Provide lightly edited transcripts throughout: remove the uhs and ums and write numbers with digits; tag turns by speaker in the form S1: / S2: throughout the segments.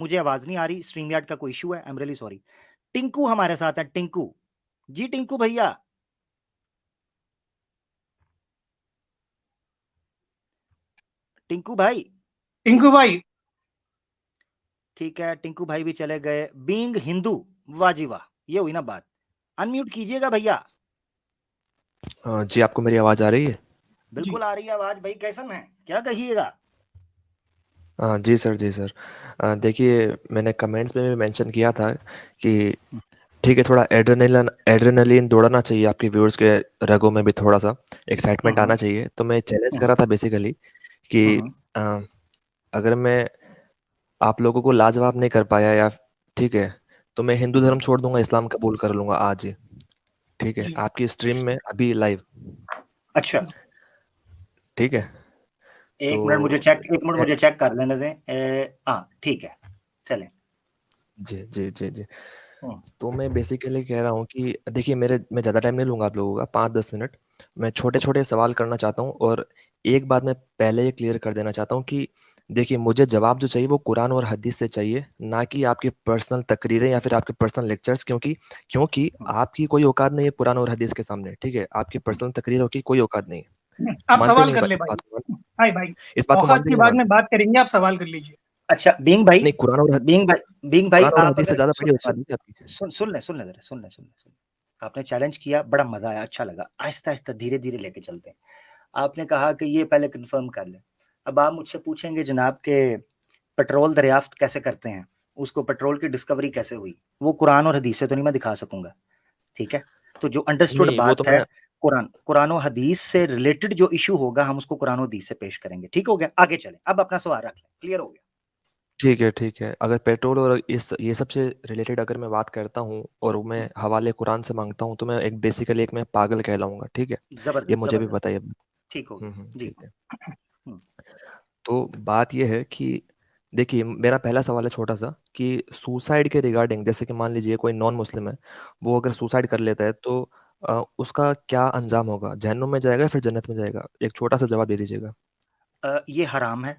S1: मुझे आवाज नहीं आ रही, स्ट्रीम यार्ड का कोई इशू है, I am really sorry. Tinku हमारे साथ है, टिंकू जी, टिंकू भैया। टिंकू भाई,
S2: टिंकू भाई,
S1: ठीक है, टिंकू भाई भी चले गए। बीइंग हिंदू, वाह जी वाह, ये हुई ना बात। अनम्यूट कीजिएगा भैया।
S3: जी, आपको मेरी आवाज़ आ रही है?
S1: बिल्कुल आ रही है आवाज भाई, कैसन है, क्या कहिएगा?
S3: जी सर, जी सर। देखिए, मैंने कमेंट्स में भी मेंशन किया था कि ठीक है, थोड़ा एड्रेनलिन दौड़ना चाहिए आपके व्यूअर्स के रगों में भी, थोड़ा सा एक्साइटमेंट आना चाहिए। तो मैं चैलेंज कर रहा था बेसिकली कि अ, अगर मैं आप लोगों को लाजवाब नहीं कर पाया, या ठीक है, तो मैं हिंदू धर्म छोड़ दूंगा, इस्लाम कबूल कर लूंगा आज ही। ठीक है,
S2: जी
S3: आपकी स्ट्रीम में अभी लाइव।
S1: अच्छा,
S3: ठीक है,
S1: एक मिनट मुझे
S3: तो
S1: चेक, एक मिनट मुझे चेक कर लेने दें। हाँ ठीक है, चलें।
S3: जी जी जी जी। तो मैं बेसिकली कह रहा हूँ कि देखिए, मैं ज़्यादा टाइम नहीं लूँगा आप लोगों का, 5-10 मिनट। मैं छोटे छोटे सवाल करना चाहता हूँ, और एक बात मैं पहले ही क्लियर कर देना चाहता हूँ कि देखिए, मुझे जवाब जो चाहिए वो कुरान और हदीस से चाहिए, ना कि आपकी पर्सनल तकरीरें या फिर आपके पर्सनल लेक्चर्स। क्योंकि क्योंकि आपकी कोई औकात नहीं है कुरान और हदीस के सामने। ठीक है, आपकी पर्सनल तकरीरों की कोई औकात नहीं है।
S2: आप
S3: मानते
S2: सवाल
S3: नहीं
S2: कर ले
S3: इस
S2: भाई।
S3: बात को?
S2: हाय भाई,
S3: इस बात को
S2: औकात
S3: मानते
S2: की
S3: नहीं
S2: बाद में
S3: मानते?
S2: बात करेंगे, आप सवाल कर लीजिए।
S1: अच्छा, बीइंग
S3: नहीं,
S1: भाई
S3: कुरान और
S1: आप
S3: हदीस से
S1: अगर
S3: ज़्यादा बड़ी
S1: सुन
S3: औकात नहीं है आपकी।
S1: सुन ले जरा, सुन ले। आपने चैलेंज किया, बड़ा मजा आया, अच्छा लगा। आहिस्ता आहिस्ता धीरे धीरे लेके चलते हैं। आपने कहा कि ये पहले कंफर्म कर लें। अब आप मुझसे पूछेंगे जनाब के पेट्रोल दरियाफ्त कैसे करते हैं, उसको पेट्रोल की डिस्कवरी कैसे हुई, वो कुरान और हदीस से तो नहीं मैं दिखा सकूंगा। ठीक है, तो जो अंडरस्टूड
S3: नहीं, वो तो
S1: बात है,
S3: मैं
S1: कुरान और हदीस से रिलेटेड जो इशू होगा हम उसको कुरान और हदीस से पेश करेंगे। ठीक हो गया, आगे चलें। अब अपना सवाल रख लें, क्लियर हो गया?
S3: ठीक है, ठीक है। अगर पेट्रोल और इस ये सब से रिलेटेड अगर मैं बात करता हूँ और मैं हवाले कुरान से मांगता हूँ, तो मैं एक बेसिकली एक मैं पागल कहलाऊंगा। ठीक है, ये
S1: जबरदस्त
S3: मुझे भी
S1: जबरदस्त,
S3: पता है।
S1: ठीक हो गया जी।
S3: ठीक है। तो बात ये है कि देखिए, मेरा पहला सवाल है छोटा सा कि सुसाइड के रिगार्डिंग, जैसे कि मान लीजिए कोई नॉन मुस्लिम है, वो अगर सुसाइड कर लेता है, तो उसका क्या अंजाम होगा? जहन्नुम में जाएगा या फिर जन्नत में जाएगा? एक छोटा सा जवाब दे दीजिएगा।
S1: ये हराम है,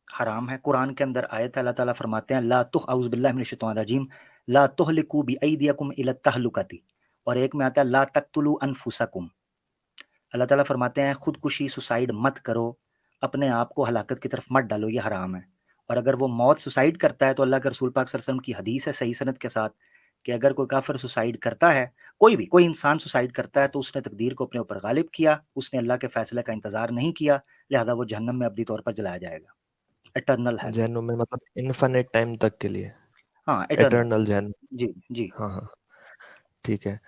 S1: हराम है। कुरान के अंदर आयत है, अल्लाह ताला फरमाते हैं ला तुह औज़ु बिल्लाहि मिनश शैतानिर रजीम ला तुहलिकू बिअयदियकुम इला तहलुकती, और एक में आता है ला तक़तुलू अनफुसकुम। अल्लाह ताला फरमाते हैं खुदकुशी, सुसाइड मत करो, अपने आप को हलाकत की तरफ मत डालो, ये हराम है। और अगर वो मौत सुसाइड करता है तो अल्लाह के रसूल पाक सल्लल्लाहु अलैहि वसल्लम की हदीस है सही सनद के साथ कि अगर कोई काफिर सुसाइड करता है, कोई इंसान सुसाइड करता है, तो उसने तकदीर को अपने ऊपर गालिब किया, उसने अल्लाह के फैसले का इंतजार नहीं किया, लिहाजा वो जहन्नम में अबदी तौर पर जलाया जाएगा। Eternal hello.
S3: जहन्नुम में मतलब इन्फिनिट टाइम तक के लिए?
S1: हाँ इटर्नल।
S3: एटर्नल जहन्नुम।
S1: जी जी।
S3: हाँ हाँ, ठीक है।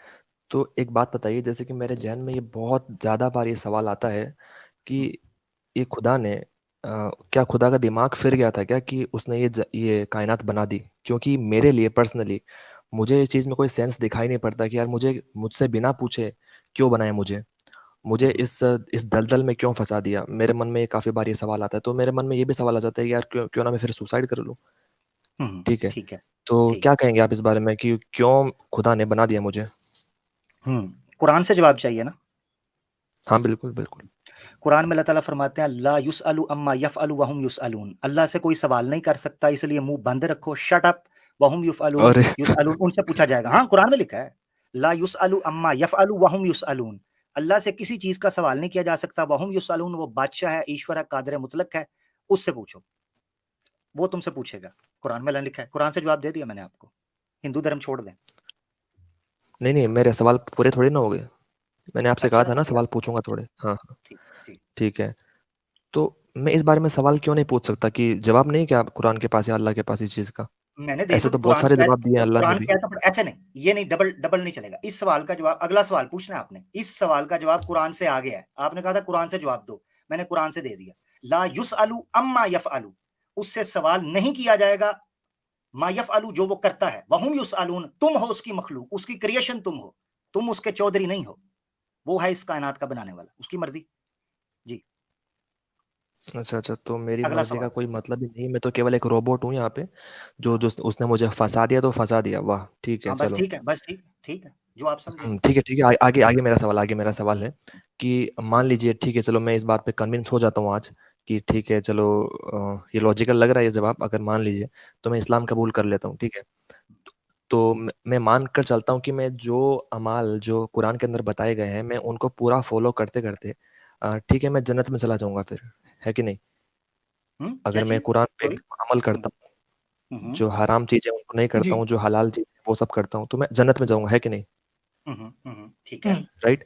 S3: तो एक बात बताइए, जैसे कि मेरे जहन में ये बहुत ज़्यादा बार ये सवाल आता है कि ये खुदा ने क्या खुदा का दिमाग फिर गया था क्या कि उसने ये कायनात बना दी? क्योंकि मेरे लिए पर्सनली, मुझे इस चीज़ में कोई सेंस दिखाई नहीं पड़ता कि यार मुझसे बिना पूछे क्यों बनाया मुझे इस दलदल में क्यों फंसा दिया। मेरे मन में काफ़ी बार ये सवाल आता है, तो मेरे मन में ये भी सवाल आ जाता है कि यार क्यों क्यों ना मैं फिर सुसाइड कर लूँ। ठीक है,
S1: ठीक है
S3: तो
S1: ठीक
S3: क्या
S1: है।
S3: कहेंगे आप इस बारे में कि क्यों खुदा ने बना दिया मुझे?
S1: कुरान से जवाब चाहिए ना?
S3: हाँ, बिल्कुल बिल्कुल।
S1: कुरान में अल्लाह ताला फरमाते हैं ला युसअलु अम्मा यफअलु वहुम युसअलून, अल्लाह से कोई सवाल नहीं कर सकता, इसलिए मुंह बंद रखो, शट अप। वहुम युफअलून,
S3: अरे
S1: युसअलून उनसे पूछा जाएगा। हाँ कुरान में लिखा है ला युसअलु अम्मा यफअलु वहुम युसअलून, अल्लाह से किसी चीज का सवाल नहीं किया जा सकता। वहुम युसअलून, वो बादशाह है, ईश्वर है, कादिर मुतलक है, उससे पूछो, वो तुमसे पूछेगा। कुरान में अल्लाह ने लिखा है, कुरान से जवाब दे दिया मैंने आपको। हिंदू धर्म छोड़ दें।
S3: नहीं नहीं, मेरे सवाल पूरे थोड़ी ना हो गए। मैंने आपसे कहा
S1: अच्छा
S3: था ना
S1: या
S3: सवाल पूछूंगा थोड़े। हाँ हाँ,
S1: ठीक ठीक।
S3: ठीक है। तो मैं इस बारे में सवाल क्यों नहीं पूछ सकता कि जवाब नहीं क्या कुरान के पास या अल्लाह के पास इस चीज़ का?
S1: मैंने दे
S3: ऐसे
S1: तो
S3: तो बहुत
S1: कुरान
S3: सारे
S1: की आयत,
S3: जवाब दिए हैं अल्लाह ने
S1: कुरान
S3: भी।
S1: की आयत पर ऐसे नहीं, ये नहीं, डबल डबल नहीं चलेगा। इस सवाल का जवाब, अगला सवाल पूछना है आपने, इस सवाल का जवाब कुरान से आ गया है। आपने कहा था कुरान से जवाब दो, मैंने कुरान से दे दिया। ला युसअलु अम्मा यफअलु, उससे सवाल नहीं किया जाएगा। मा यफअलु, जो वो करता है। वहुम युसअलून, तुम हो उसकी मखलूक, उसकी क्रिएशन तुम हो, तुम उसके चौधरी नहीं हो। वो है इस कायनात का बनाने वाला, उसकी मर्जी। जी,
S3: अच्छा अच्छा, तो मेरी
S1: अगला
S3: मर्जी का
S1: सवाल।
S3: कोई मतलब ही नहीं, मैं तो केवल एक रोबोट हूँ यहाँ पे, जो उसने मुझे फंसा दिया तो फंसा दिया। वाह, ठीक है,
S1: हाँ बस
S3: चलो।
S1: ठीक है, बस ठीक है, ठीक है, जो आप समझे।
S3: ठीक है, ठीक है। आगे आगे मेरा सवाल है कि मान लीजिए, ठीक है, चलो मैं इस बात पे कन्विंस हो जाता हूँ आज कि ठीक है चलो ये लॉजिकल लग रहा है ये जवाब, अगर मान लीजिए तो मैं इस्लाम कबूल कर लेता हूँ, ठीक है। तो मैं मान कर चलता हूँ कि मैं जो अमाल जो कुरान के अंदर बताए गए हैं मैं उनको पूरा फॉलो करते करते ठीक है मैं जन्नत में चला जाऊंगा फिर, है कि नहीं?
S1: क्या
S3: अगर मैं
S1: चीज?
S3: कुरान पे
S1: सॉरी।
S3: अमल करता हूँ, जो हराम चीजें उनको नहीं करता
S2: जी।
S3: हूँ, जो हलाल चीजें वो सब करता हूँ, तो मैं जन्नत में जाऊंगा, है कि नहीं?
S1: ठीक है।
S3: राइट।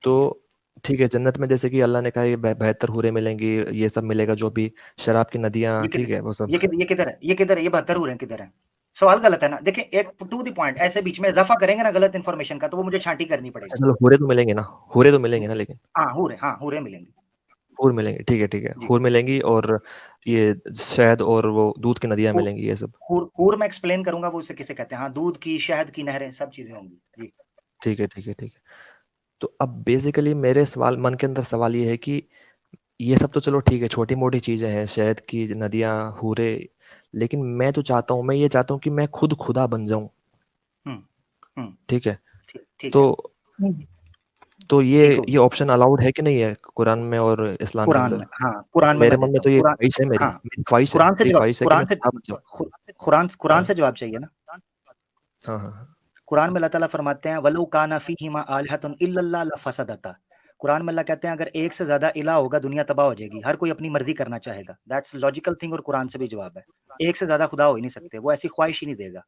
S3: तो
S1: ठीक है।
S3: ठीक है, जन्नत में जैसे कि अल्लाह ने कहा ये बेहतर हूरें मिलेंगी, ये सब मिलेगा, जो भी शराब की नदियां,
S1: ये
S3: ठीक
S1: किधर
S3: है वो सब।
S1: ये किधर है? ये किधर है? ये 72 हो रहे हैं किधर है? सवाल गलत है ना। देखें, एक टू द पॉइंट, ऐसे बीच में इजाफा करेंगे ना गलत इन्फॉर्मेशन का, तो वो मुझे छांटी करनी
S3: अच्छा
S1: पड़ेगी।
S3: चलो, हूरे तो मिलेंगे ना, हूरे तो मिलेंगे ना, लेकिन
S1: हाँ हूरे मिलेंगी।
S3: हूर मिलेंगे, ठीक है ठीक है,
S1: जी।
S3: हूर मिलेंगी, और ये शहद और वो दूध की नदियां
S1: हूर
S3: मिलेंगी, ये सब।
S1: हूर मैं एक्सप्लेन करूंगा वो उसे किसे कहते हैं। हाँ, दूध की, शहद की नहरें, सब चीजें होंगी जी।
S3: ठीक है ठीक है ठीक है। तो अब बेसिकली मेरे सवाल मन के अंदर सवाल ये है कि ये सब तो चलो ठीक है, छोटी मोटी चीजें हैं, शहद की नदियां, हूरे, लेकिन मैं जो चाहता हूँ, मैं ये चाहता हूँ कि मैं खुद खुदा बन जाऊं,
S1: हम्म हम्म
S3: ठीक है।
S1: ठीक
S3: तो
S1: है।
S3: तो
S1: देखो,
S3: ये ऑप्शन अलाउड है कि नहीं है कुरान में और इस्लाम के
S1: कुरान
S3: अंदर?
S1: में, हाँ कुरान में
S3: मेरे
S1: मैं
S3: मन में
S1: देता
S3: तो
S1: हूँ।
S3: ये
S1: कुरान,
S3: ख्वाहिश है, मेरी
S1: हाँ
S3: मेरी ख्वाहिश है,
S1: कुरान से
S3: मेरी
S1: जवाब,
S3: ख्वाहिश है कि मैं खुदा बन जाऊं।
S1: कुरान
S3: हाँ
S1: से जवाब चाहिए ना।
S3: हाँ हाँ
S1: कुरान में अल्लाह ताला फरमाते हैं वलो काना फीहिमा आलिहतुन इल्लल्लाह लफसदता। कुरान में अल्लाह कहते हैं अगर एक से ज्यादा इलाह होगा दुनिया तबाह हो जाएगी, हर कोई अपनी मर्जी करना चाहेगा। दैट्स लॉजिकल थिंग, और कुरान से भी जवाब है। एक से ज्यादा खुदा हो ही नहीं सकते, वो ऐसी ख्वाहिश ही नहीं देगा।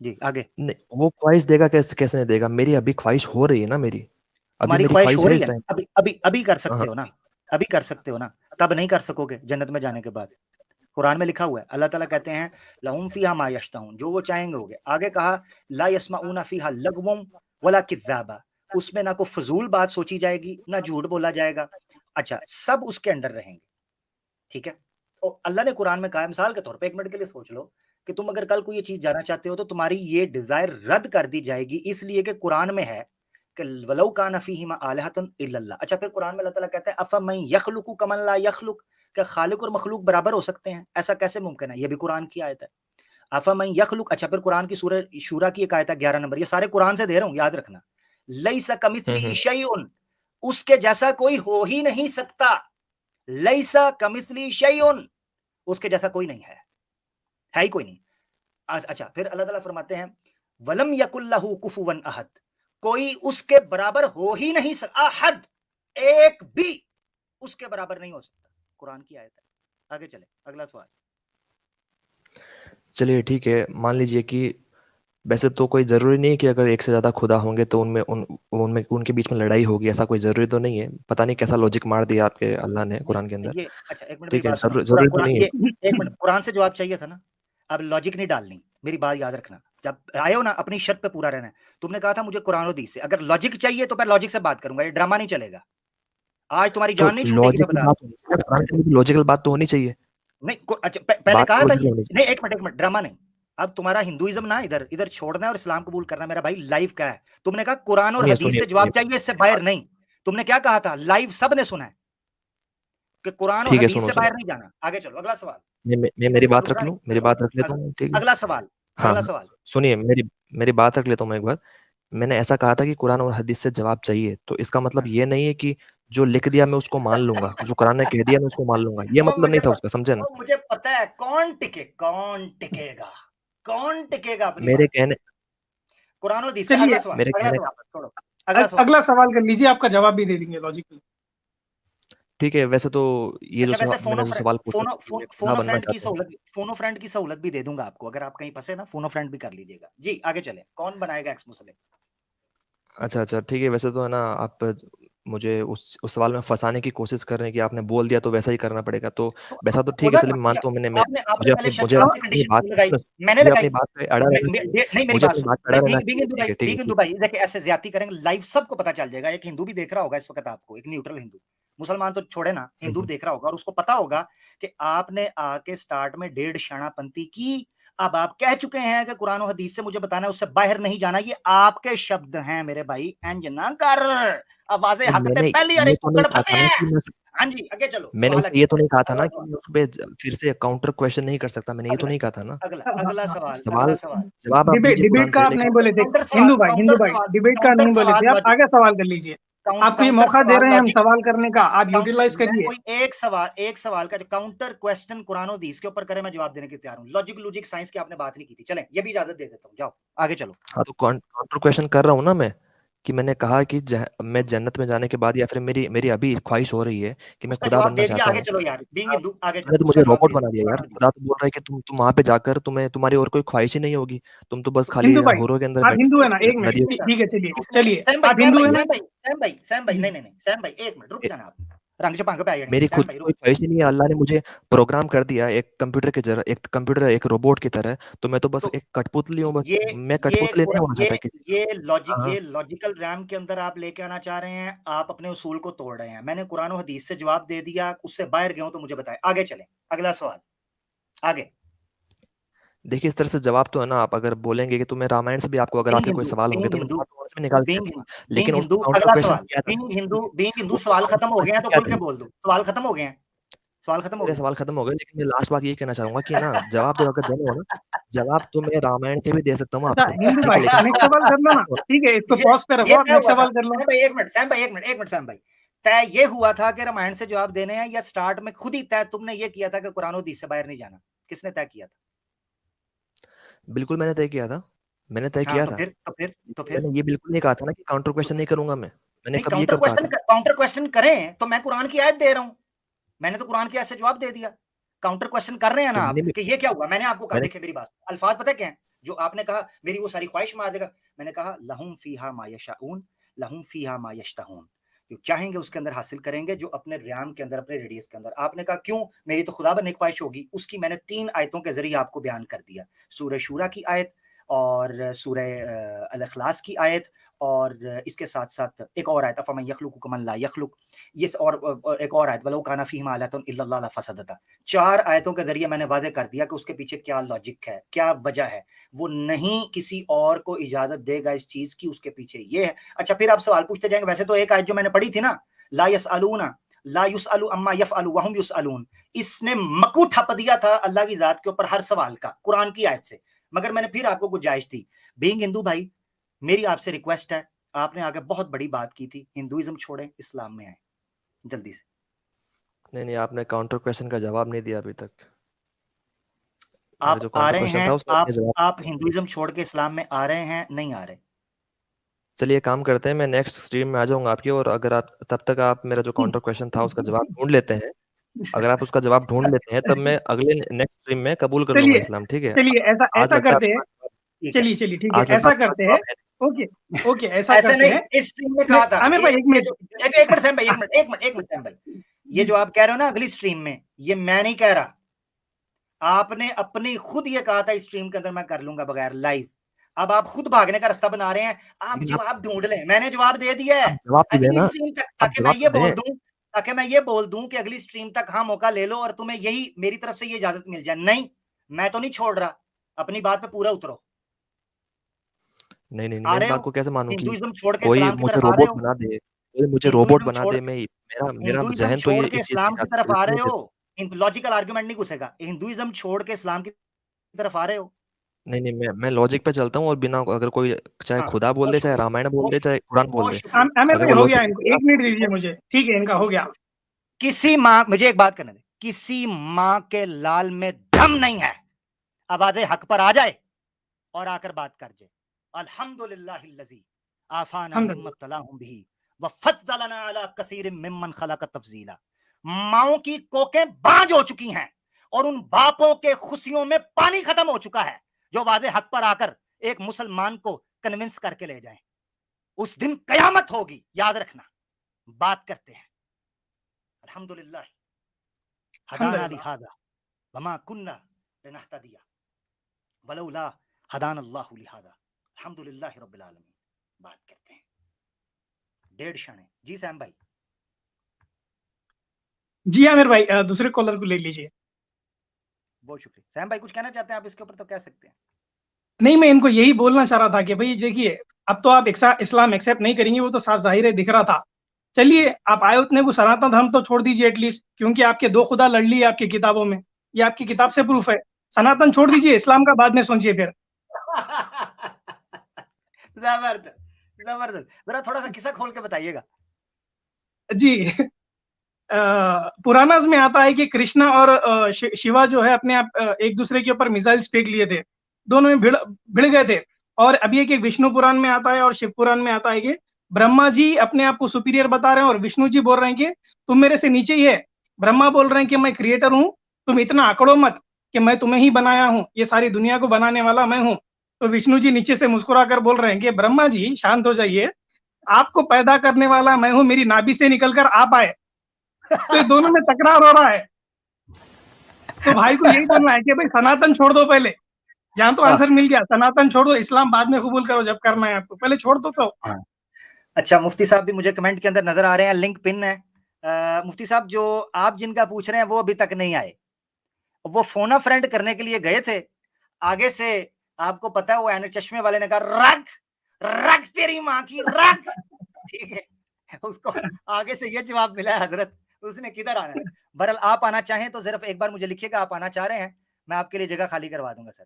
S1: जी आगे।
S3: नहीं, वो ख्वाहिश देगा कैसे, कैसे नहीं देगा? मेरी अभी ख्वाहिश हो रही है ना, मेरी अभी
S1: तुम्हारी
S3: मेरी
S1: ख्वाहिश हो
S3: ख्वाहिश है
S1: रही है
S3: इस
S1: ना,
S3: टाइम।
S1: अभी अभी अभी कर
S3: हाँ
S1: सकते
S3: हाँ
S1: हो ना। अभी कर सकते हो ना, तब नहीं कर सकोगे जन्नत में जाने के बाद। कुरान में लिखा हुआ है, अल्लाह ताला कहते हैं लहुम फीहा मा यश्ताऊन, जो वो चाहेंगे होगे। आगे कहा ला यस्माऊना फीहा लगवम वला किज़ाबा, उसमें ना कोई फजूल बात सोची जाएगी ना झूठ बोला जाएगा। अच्छा, सब उसके अंडर रहेंगे, ठीक है। तो अल्लाह ने कुरान में कहा है, मिसाल के तौर पे एक मिनट के लिए सोच लो कि तुम अगर कल को ये चीज जाना चाहते हो तो तुम्हारी ये डिजायर रद्द कर दी जाएगी, इसलिए कि कुरान में है कि वलौ काना फीहिमा आलिहतुन इल्लल्लाह। अच्छा, फिर कुरान में अल्लाह ताला कहता है अफमन यखलुकु कमन ला यखलुक, क्या खालिक और मखलूक बराबर हो सकते हैं? ऐसा कैसे मुमकिन है? ये भी कुरान की आयत है। अफमन यखलुक। अच्छा, फिर कुरान की सूरह शूरा की एक आयत है 11 नंबर, ये सारे कुरान से दे रहा हूं, याद रखना। लैसा कमिस्लिही
S3: हम्म।
S1: शैउन, उसके जैसा कोई हो ही नहीं सकता। लैसा कमिस्लिही शैउन, उसके जैसा कोई नहीं है ही कोई नहीं। अच्छा, फिर अल्लाह ताला फरमाते हैं वलम यकुल्लहु कुफुवन अहद, कोई उसके बराबर हो ही नहीं सकता। अहद, एक भी उसके बराबर नहीं हो सकता। कुरान की आयत है। आगे चले, अगला सवाल।
S3: चलिए ठीक है, मान लीजिए कि वैसे तो कोई ज़रूरी नहीं है कि अगर एक से ज़्यादा खुदा होंगे तो उनमें उनके बीच में लड़ाई होगी, ऐसा कोई ज़रूरी तो नहीं है। पता नहीं कैसा लॉजिक मार दिया आपके अल्लाह ने कुरान के अंदर।
S1: ये अच्छा, एक मिनट मेरी
S3: ठीक है,
S1: बात सुनो।
S3: ज़रूरी तो
S1: कुरान
S3: नहीं है।
S1: ये एक मिनट, कुरान से जवाब चाहिए था ना। अब लॉजिक नहीं डालनी, मेरी बात याद रखना। जब आए हो ना, अपनी शर्त पे पूरा रहना है। तुमने कहा था मुझे कुरान और हदीस से, अगर लॉजिक चाहिए तो मैं लॉजिक से बात करूंगा, ये ड्रामा नहीं चलेगा। आज तुम्हारी
S3: तो
S1: जान नहीं छूटेगी, मैं
S3: लॉजिकल
S1: बता
S3: बात
S1: दूं।
S3: होनी चाहिए, कुरान के अंदर लॉजिकल बात तो होनी चाहिए।
S1: नहीं अच्छा, पहले
S3: बात
S1: कहा
S3: तो
S1: था
S3: लॉजिकल
S1: ये।
S3: होनी चाहिए।
S1: नहीं, एक मिनट, ड्रामा नहीं। अब तुम्हारा हिंदुइज्म ना इधर इधर छोड़ना है और इस्लाम कबूल करना है, मेरा भाई लाइव का है। तुमने कहा कुरान और
S3: सुनिए
S1: हदीस
S3: सुनिए
S1: से
S3: सुनिए
S1: जवाब चाहिए, इससे
S3: मेरी
S1: बाहर
S3: बात।
S1: नहीं। तुमने क्या कहा था? लाइव सबने सुना है कि कुरान और
S3: ठीक है,
S1: हदीस
S3: सुनो
S1: से
S3: सुनो,
S1: बाहर नहीं जाना। आगे चलो, अगला सवाल।
S3: मैं
S1: इधर
S3: मेरी
S1: इधर
S3: बात
S1: रुक
S3: रख
S1: रहा
S3: लूं,
S1: नहीं,
S3: मेरी बात रख लेता
S1: अग,
S3: हूँ, ठीक है।
S1: अगला सवाल,
S3: हाँ
S1: अगला
S3: हाँ,
S1: सवाल।
S3: सुनिए मेरी मेरी बात रख लेता हूँ मैं एक बार। मैंने ऐसा कहा था कि कुरान और हदीस से जवाब चाहिए, तो इसका मतलब
S1: हाँ।
S3: ये नहीं है कि जो लिख दिया मैं उसको मान लूंगा, जो कुरान ने कह दिया मैं उसको मान लूंगा, ये मतलब नहीं था उसका, समझे ना?
S1: वो मुझे पता है कौन टिकेगा, कौन टिकेगा अपनी
S3: मेरे
S1: बात पे।
S3: कहने
S1: कुरान और हदीस पे।
S2: चलिए,
S3: मेरे
S1: अगला
S3: कहने
S1: सवाल
S3: का
S1: छोड़ो, अगला सवाल।
S2: अगला सवाल कर लीजिए, आपका जवाब भी दे देंगे लॉजिकली।
S3: ठीक है, वैसे तो ये जो
S1: अच्छा, वैसे
S3: मैंने जो सवाल पूछा था कि मैं खुदा
S1: फोनो
S3: बनना
S1: फ्रेंड की
S3: चाहता हूँ।
S1: सहूलत, फोनो फ्रेंड की सहूलत भी दे दूंगा आपको, अगर आप कहीं फंसे ना, फोनो फ्रेंड भी कर लीजिएगा जी। आगे चले, कौन बनाएगा एक्स मुस्लिम?
S3: अच्छा अच्छा ठीक है, वैसे तो है ना, आप मुझे उस सवाल में फंसाने की कोशिश कर रहे हैं कि आपने बोल दिया तो वैसा ही करना पड़ेगा, तो
S1: तो
S3: वैसा तो ठीक है,
S1: बोला
S3: चलिए
S1: ना।
S3: मैं
S1: अच्छा,
S3: मानता हूँ।
S1: आपने आपने पहले शर्त, आपने
S3: अपनी
S1: कंडीशन
S3: बात
S1: क्यों लगाई? मैंने
S3: मुझे
S1: लगाई।
S3: अपनी बात पे अड़ा रहना चाहिए।
S1: नहीं, मेरी
S3: मुझे
S1: बात
S3: अपनी
S1: सुनो।
S3: बात पे अड़ा रहना
S1: बिग
S3: चाहिए,
S1: हिंदू
S3: ठीक
S1: भाई,
S3: है ठीक है
S1: बिग हिंदू
S3: ठीक है।
S1: भाई, देखिए ऐसे ज्यादती करेंगे लाइव सबको पता चल जाएगा। एक हिंदू भी देख रहा होगा इस वक्त आपको, एक न्यूट्रल हिंदू, मुसलमान तो छोड़े ना, हिंदू भी देख रहा होगा और उसको पता होगा कि आपने आके स्टार्ट में 1.5 शानापंती की। अब आप कह चुके हैं कि कुरान और हदीस से मुझे बताना है, उससे बाहर नहीं जाना। ये आपके शब्द हैं मेरे भाई, इंज ना कर। आवाजें
S3: तो
S1: हकते
S3: मैंने
S1: पहली, अरे
S3: ये तो नहीं
S1: कुकड़
S3: कहा
S1: फंसे
S3: था ना
S1: हैं।
S3: कि मैं
S1: हाँ जी, आगे चलो,
S3: मैंने
S1: सवाल
S3: उसे
S1: आगे।
S3: ये तो नहीं कहा था
S1: अगला
S3: ना कि
S1: सवाल,
S3: मैं उस पे फिर से काउंटर क्वेश्चन नहीं कर सकता, मैंने ये तो
S1: अगला
S3: नहीं कहा था ना।
S1: अगला
S2: हाँ,
S1: अगला
S2: हाँ,
S1: सवाल, अगला
S3: सवाल
S1: सवाल।
S3: जवाब आप
S2: डिबेट
S3: दीजिए
S2: डिबेट
S3: कुरान
S2: का
S3: से,
S2: आप नहीं
S3: लेकिन
S2: बोले थे।
S1: काउंटर सवाल,
S2: हिंदू भाई,
S1: काउंटर सवाल,
S2: डिबेट का नहीं
S1: काउंटर
S2: बोले
S1: सवाल
S2: थे आप,
S1: लॉजिक।
S2: आगे सवाल कर लीजिए। आपको ये मौका दे रहे हैं हम सवाल करने का, आप यूटिलाइज करिए।
S1: कोई एक सवाल का जो काउंटर क्वेश्चन कुरान और हदीस के ऊपर करे, मैं जवाब देने के तैयार हूँ। लॉजिक साइंस की आपने बात नहीं की थी, चलें ये भी इजाजत दे देता हूँ, जाओ आगे चलो।
S3: हाँ, तो काउंटर क्वेश्चन कर रहा हूँ ना मैं, कि मैंने कहा कि मैं जन्नत में जाने के बाद, या फिर मेरी अभी ख्वाहिश हो रही है कि मैं
S1: उसका
S3: खुदा
S1: जवाब
S3: बनना
S1: दे दिया,
S3: चाहता
S1: आगे
S3: हूँ।
S1: चलो यार, बीइंग हिंदू, आगे
S3: मैंने तो
S1: चलो,
S3: मुझे
S1: उसका जवाब
S3: रोबोट
S1: दे
S3: बना
S1: दिया
S3: दिया यार।
S1: कुरान और
S3: खुदा
S1: हदीस।
S3: तो बोल रहा है कि तुम वहां पे जाकर तुम्हारी और कोई ख्वाहिश ही नहीं होगी, तुम तो बस खाली
S2: हिंदू भाई,
S3: हुरों के अंदर
S2: आप हिंदू है ना,
S3: बैठे
S2: एक मिनट,
S3: नदियों
S2: ठीक है, चलिए
S1: किसने
S2: चलिए,
S1: सैम भाई,
S2: आप हिंदू है ना।
S1: सैम भाई, नहीं सैम भाई, एक मिनट रुक जाना आप, रंग चपांग पे आ जानी
S3: मेरी
S1: सैम
S3: खुद
S1: भाई,
S3: की
S1: रुक।
S3: कोई ख्वाहिश ही नहीं है। अल्लाह ने मुझे प्रोग्राम कर दिया एक कंप्यूटर एक रोबोट की तरह, तो मैं तो बस
S1: तो
S3: एक कठपुतली हूँ बस।
S1: ये
S3: मैं कठपुतली नहीं होना
S1: ये
S3: चाहता किसी का। हाँ,
S1: ये लॉजिकल रैम के अंदर आप लेके आना चाह रहे हैं, आप अपने उसूल को तोड़ रहे हैं। मैंने कुरान और हदीस से जवाब दे दिया, उससे बाहर गए हो तो मुझे बताएं, आगे चलें, अगला सवाल आगे।
S3: देखिए इस तरह से जवाब तो है ना, आप अगर बोलेंगे कि तुम्हें रामायण से भी, आपको अगर
S1: बीइंग
S3: आपके कोई
S1: हिंदू
S3: सवाल होंगे
S1: बीइंग
S3: तो मैं
S1: हिंदू
S3: जवाब वहां से भी निकाल के
S1: बीइंग
S3: दूंगा।
S1: बीइंग
S3: लेकिन
S1: हिंदू,
S3: उसका काउंटर
S1: अगला
S3: क्वेश्चन
S1: सवाल,
S3: क्या था?
S1: बीइंग हिंदू,
S3: उसका
S1: सवाल
S3: काउंटर
S1: खत्म हो गए हैं
S3: क्वेश्चन
S1: तो
S3: क्या
S1: खुल
S3: था?
S1: के बोल दो, सवाल खत्म हो गए हैं, सवाल खत्म हो
S3: मेरे
S1: गए।
S3: सवाल खत्म हो गए, लेकिन मैं लास्ट बात ये कहना चाहूंगा कि ना, जवाब तो अगर देना हो ना, जवाब तो मैं रामायण से भी दे सकता हूँ
S2: अच्छा
S3: आपको,
S2: हिंदू
S3: ठीक है,
S2: भाई,
S3: लेकिन
S2: नेक्स्ट सवाल कर लो ना, ठीक है, इसको पॉज पे रखो, आप
S1: तय
S2: नेक्स्ट
S1: हुआ था
S2: सवाल कर लो।
S1: सैम भाई, एक मिनट सैम भाई, तय ये हुआ था कि रामायण से जवाब देने हैं, या स्टार्ट में खुद ही तय तुमने ये किया था कि कुरान और हदीस से बाहर नहीं जाना? किसने तय किया था?
S3: बिल्कुल मैंने तय किया था। मैंने तय
S1: हाँ
S3: किया
S1: तो
S3: था।
S1: फिर
S3: मैंने ये बिल्कुल नहीं कहा था ना कि काउंटर
S1: तो
S3: क्वेश्चन नहीं करूंगा मैं। मैंने
S1: नहीं,
S3: कब ये कब कहा था?
S1: काउंटर क्वेश्चन करें तो मैं कुरान की आयत दे रहा हूं, मैंने तो कुरान की आयत से जवाब दे दिया। काउंटर क्वेश्चन कर रहे हैं ना
S3: तो
S1: आप कि ये क्या हुआ, मैंने आपको कहा,
S3: मैंने
S1: देखिए मेरी बात, अल्फाज पता क्या है जो आपने कहा, मेरी वो सारी ख्वाहिश मार देगा। मैंने कहा लहुम फीहा मा यशाऊन, लहुम फीहा मा यश्तहून, जो चाहेंगे उसके अंदर हासिल करेंगे, जो अपने रैम के अंदर, अपने रेडियस के अंदर। आपने कहा क्यों, मेरी तो खुदा बनने की ख्वाहिश होगी। उसकी मैंने 3 आयतों के जरिए आपको बयान कर दिया, सूरह शूरा की आयत और सूरह अल इखलास की आयत, और इसके साथ साथ एक और आयत अफमन यखलुकु कमन ला यखलुक, ये और एक और आयत वलो काना फीहिमा आयतुन इल्लल्लाह लफसदता। 4 आयतों के जरिए मैंने वादे कर दिया कि उसके पीछे क्या लॉजिक है, क्या वजह है। वो नहीं किसी और को इजाजत देगा इस चीज की, उसके पीछे ये है। अच्छा फिर आप सवाल पूछते जाएंगे, वैसे तो एक आयत जो मैंने पढ़ी थी ना, ला यसअलूना ला युसअलु अम्मा यफअलु वहुम युसअलून, इसने मकू ठप दिया था अल्लाह की जात के ऊपर हर सवाल का, कुरान की आयत से। मगर मैंने फिर आपको गुंजाइश दी। बीइंग हिंदू भाई, मेरी आपसे रिक्वेस्ट है, आपने आगे बहुत बड़ी बात की थी, हिंदुइज्म छोड़ें, इस्लाम में आए जल्दी से।
S3: नहीं, आपने काउंटर क्वेश्चन का जवाब नहीं दिया अभी तक। मेरा
S1: आप
S3: जो
S1: आ
S3: काउंटर
S1: रहे
S3: क्वेश्चन
S1: हैं,
S3: था उसका आपने जवाब
S1: आप
S3: नहीं दिया।
S1: हिंदुइज्म छोड़ के इस्लाम में आ रहे हैं, नहीं आ रहे?
S3: चलिए काम करते हैं, मैं नेक्स्ट स्ट्रीम में आ जाऊंगा आपकी, और अगर आप तब तक आप मेरा जो काउंटर क्वेश्चन था उसका जवाब ढूंढ लेते हैं, अगर आप उसका जवाब ढूंढ लेते हैं, तब मैं अगले नेक्स्ट स्ट्रीम में कबूल कर लूंगा
S2: चलिए
S3: इस्लाम, ठीक है?
S2: चलिए, ऐसा
S3: आज
S2: ऐसा
S3: लगता है
S2: करते
S3: आपके
S2: हैं,
S3: पास जवाब-
S1: ठीक है,
S2: चलिए ठीक है,
S3: आज लगता
S2: ऐसा
S3: है आपके पास
S2: करते हैं,
S3: जवाब है।
S2: ओके ओके, ऐसा
S1: ऐसे
S2: करते
S1: नहीं,
S2: हैं।
S1: इस स्ट्रीम में कहा था,
S2: आमिर भाई एक
S1: ये
S2: मिनट,
S1: जो एक मिनट सैम भाई, एक मिनट सैम भाई, ये जो आप कह रहे हो ना अगली स्ट्रीम में, ये मैं नहीं कह रहा, आपने अपनी खुद ये कहा था इस स्ट्रीम के अंदर मैं कर लूंगा बगैर लाइव। अब आप खुद भागने का रास्ता बना रहे हैं, आप
S3: लेकिन
S1: जवाब ढूंढ लें, मैंने जवाब दे दिया है
S3: आप जवाब तो
S1: अगली
S3: देना,
S1: स्ट्रीम तक,
S3: आप जवाब तो दें।
S1: ताकि मैं ये बोल दूं कि अगली स्ट्रीम तक हाँ मौका ले लो और तुम्हें यही मेरी तरफ से ये इजाजत मिल जाए। नहीं, मैं तो नहीं छोड़ रहा, अपनी बात पे पूरा उतरो।
S3: नहीं,
S1: आ
S3: मैं इस
S1: रहे
S3: बात
S1: हो,
S3: को कैसे मानूं कि
S1: हिंदुइज्म छोड़ के
S3: कोई
S1: इस्लाम की
S3: मुझे
S1: तरफ आ रहे
S3: रोबोट
S1: हो,
S3: बना दे, कोई मुझे रोबोट
S1: हिंदुइज्म
S3: बना
S1: छोड़
S3: दे, मैं मेरा
S1: हिंदुइज्म
S3: जहन तो
S1: छोड़
S3: ये
S1: के
S3: इस चीज की
S1: इस्लाम की
S3: इजाजत
S1: तरफ आ
S3: बिल्कुल
S1: रहे
S3: नहीं
S1: हो,
S3: देता।
S1: लॉजिकल आर्गुमेंट नहीं घुसेगा, हिंदुइज्म छोड़ के इस्लाम की तरफ आ रहे हो।
S3: नहीं, मैं लॉजिक पे चलता हूँ, और बिना, अगर कोई चाहे
S1: हाँ,
S3: खुदा बोल
S1: बहुत
S3: दे, चाहे
S1: शुक्रिया,
S3: रामायण बोल
S1: बहुत
S3: दे, चाहे कुरान बोल
S1: बहुत
S3: दे,
S1: शुक्रिया,
S2: आमिर
S3: अगर
S2: भाई
S3: वो
S2: हो गया,
S3: लॉजिक
S2: इनको 1 मिनट दीजिए मुझे, ठीक है, इनका हो गया।
S1: किसी माँ, मुझे एक बात करने दे, किसी माँ के लाल में दम नहीं है, आवाज़े हक पर आ जाए और आकर बात कर जाए। अल्हम्दुलिल्लाहिल्लज़ी आफाना मिम्मा तलाहुम बिही व फद्दलना अला कसीरिम मिम्मन खलक तफजीला। माओं की कोकें बांझ हो चुकी हैं और उन बापों के खुशियों में पानी खत्म हो चुका है जो वाज़े हक पर आकर एक मुसलमान को कन्विंस करके ले जाएं। उस दिन कयामत होगी, याद रखना। बात करते हैं। अल्हम्दुलिल्लाह हदाना लिहादा वमा कुन्ना लिनहतदिया वलौला हदान अल्लाहु लिहादा अल्हम्दुलिल्लाह रब्बिल आलमीन। बात करते हैं 1.5 क्षण। जी सैम भाई।
S2: जी आमिर भाई, दूसरे कॉलर को ले लीजिए।
S1: बहुत शुक्रिया। सैम भाई कुछ कहना चाहते हैं आप इसके ऊपर तो कह सकते हैं।
S2: नहीं, मैं इनको यही बोलना चाह रहा था कि भाई देखिए, अब तो आप इस्लाम एक्सेप्ट नहीं करेंगे, वो तो साफ जाहिर है, दिख रहा था। चलिए आप आए उतने को, सनातन धर्म तो छोड़ दीजिए एटलीस्ट, क्योंकि आपके 2 खुदा लड़ लिए आपकी किताबों में, ये आपकी किताब से प्रूफ है। सनातन छोड़ दीजिए, इस्लाम का बाद में सोचिए फिर।
S1: जबरदस्त जबरदस्त, जरा थोड़ा सा किस्सा खोल के बताइएगा।
S2: जी पुराणास में आता है कि कृष्णा और शिवा जो है अपने आप एक दूसरे के ऊपर मिसाइल्स फेंक लिए थे, दोनों में भिड़ गए थे। और अभी एक विष्णु पुराण में आता है और शिव पुराण में आता है कि ब्रह्मा जी अपने आप को सुपीरियर बता रहे हैं और विष्णु जी बोल रहे हैं कि तुम मेरे से नीचे ही है। ब्रह्मा बोल रहे हैं कि मैं क्रिएटर हूँ, तुम इतना आंकड़ो मत कि मैं तुम्हें ही बनाया हूँ, ये सारी दुनिया को बनाने वाला मैं हूँ। तो विष्णु जी नीचे से मुस्कुरा कर बोल रहे हैं कि ब्रह्मा जी शांत हो जाइए, आपको पैदा करने वाला मैं हूँ, मेरी नाभि से निकलकर आप आए। तो ये दोनों में तकरार हो रहा है। तो भाई को यही बोलना है कि भाई सनातन छोड़ दो पहले। यहाँ तो आंसर मिल गया, सनातन छोड़ दो, इस्लाम बाद में कबूल करो जब करना है आपको, पहले छोड़ दो तो।
S1: हाँ। अच्छा, मुफ्ती साहब भी मुझे कमेंट के अंदर नजर आ रहे हैं, लिंक पिन है। मुफ्ती साहब जो आप जिनका पूछ रहे हैं वो अभी तक नहीं आए, वो फोन अ फ्रेंड करने के लिए गए थे, आगे से आपको पता है वो ऐनक चश्मे वाले ने कहा रख रख तेरी माँ की रख, ठीक है, उसको आगे से ये जवाब मिला है हजरत, उसने किधर आना है। बहरहाल आप आना चाहें तो सिर्फ एक बार मुझे लिखिएगा आप आना चाह रहे हैं, मैं आपके लिए जगह खाली करवा दूंगा सर,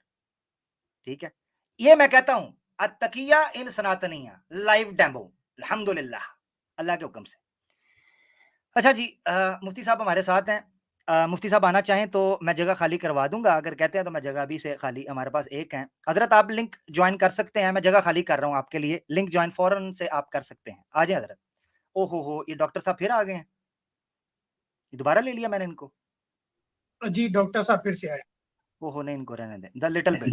S1: ठीक है। ये मैं कहता हूं अतकिया इन सनातनिया लाइव डेमो, अल्हम्दुलिल्लाह, अल्लाह के हुक्म से। अच्छा जी, मुफ्ती साहब हमारे साथ हैं, मुफ्ती साहब आना चाहें तो मैं जगह खाली करवा दूंगा, अगर कहते हैं तो मैं जगह अभी से खाली, हमारे पास एक है हजरत, आप लिंक ज्वाइन कर सकते हैं, मैं जगह खाली कर रहा हूँ आपके लिए, लिंक ज्वाइन फौरन से आप कर सकते हैं, आ जाए हजरत। ओहो हो, ये डॉक्टर साहब फिर आ गए हैं, दोबारा ले लिया मैंने इनको।
S2: जी डॉक्टर साहब फिर से आए।
S1: ओहो नहीं, इनको रहने दें, द लिटिल बिट।